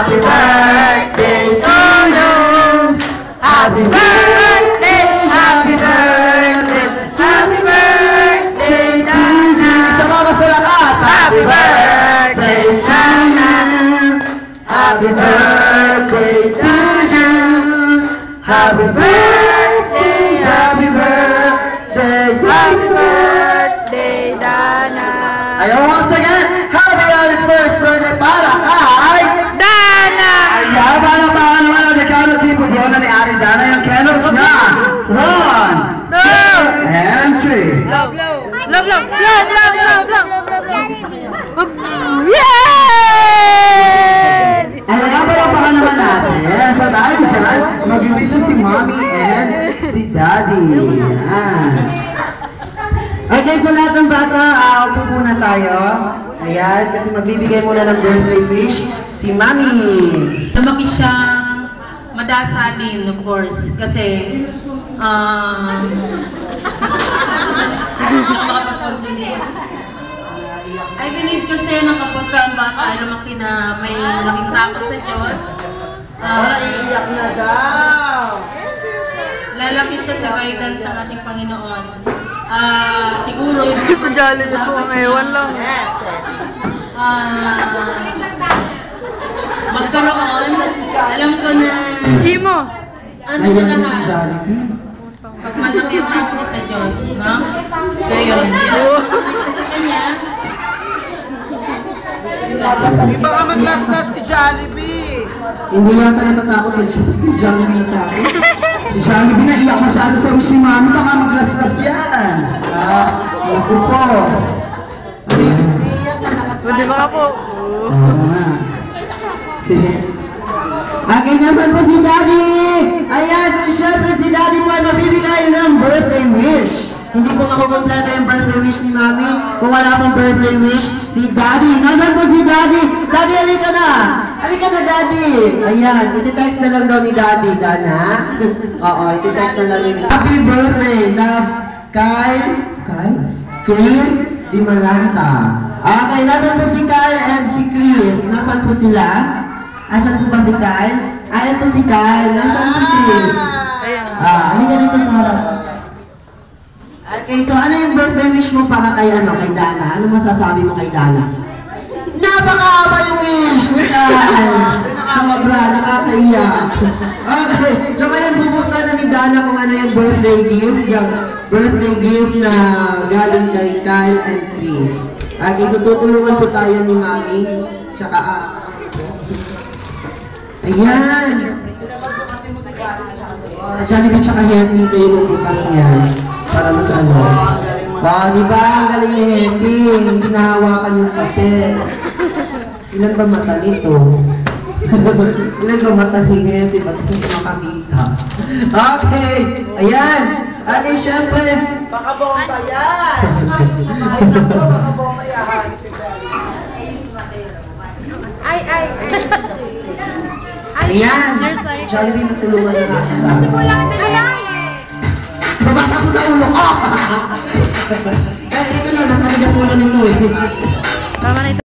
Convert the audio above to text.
Happy birthday to you. Happy birthday, happy birthday, happy birthday, Dana. Sa mga mas malakas, happy birthday to you. Happy birthday to you. Happy birthday, happy birthday, happy birthday, Dana. Ayaw once again, happy first birthday para kay Dana! Ayaw, paano naman the count of people blow na ni Ate Dana yung candles niya. 1, 2, and 3. Love. Yay! Ayaw, palakpakan naman natin. So dahil dyan, mag-wish si Mommy and si Daddy. Yan. Okay, so lahat ng bata, upo muna tayo. Ayan, kasi magbibigay muna ng birthday wish si Mami. Lumaki siyang madasalin, of course, kasi I believe kasi na kapag ang bata ay lumaki na may malaking takot sa Diyos, Iiyak na daw! lalaki siya sa guidance ng ating Panginoon. Siguro yung Sa jolly na po ang ewan lang. magkaroon, alam ko na Hindi mo. ano Ayan na na si lahat. Jollibee. Pag malaki ang takot niya sa Diyos, no? So yun, wish ko sa kanya. Di ba ka maglaslas si Jollibee? Hindi yata natatakot sa Diyos. Si Jollibee natakot. Si Jollibee na iyak masyado sa wish ni Mami. Baka maglaslas yan. Naku po. Pwede ba po? Oo nga. Okay, nasan po si Daddy? Ayan, so syempre si Daddy po ay mabibigay ng birthday wish. Hindi po makukumpleto yung birthday wish ni Mami. Kung wala pong birthday wish, si Daddy. Nasan po si Daddy? Daddy, halika na! Halika na, Daddy! Ayan, iti-text na lang daw ni Daddy, Dana. Oo, iti-text na lang ni Happy birthday, love, Chris Dimalanta. Okay, nasan po si Kyle and si Chris? Nasan po sila? Asan po ba si Kyle? Ayan po si Kyle. Nasan si Chris? Halika dito sa harap. Okay, so ano yung birthday wish mo para kay Dana? Ano masasabi mo kay Dana? Napakahaba yung wish ni Kyle! Sobra, nakakaiyak. Okay, so ngayon bubuksan na ni Dana kung ano yung birthday gift. Yung birthday gift na galing kay Kyle and Chris. Okay, so tutulungan po tayo ni Mami. Tsaka ayan! Jollibee tsaka Henty kayo magbukas niyan. Para mas ano. Di ba? Ang galing ni Henty. Hindi nahawakan yung papel. Ilan ba mata nito? Ilan ba mata ni Henty? Ba't hindi makakita? Okay! Ayan! Okay, syempre. Baka bomba yan! Baka bomba yan. Ayan! Jollibee, natulungan na kita. Babasa ko sa ulo ko! Ito na, nakaligas mo na nito eh. Tama na ito.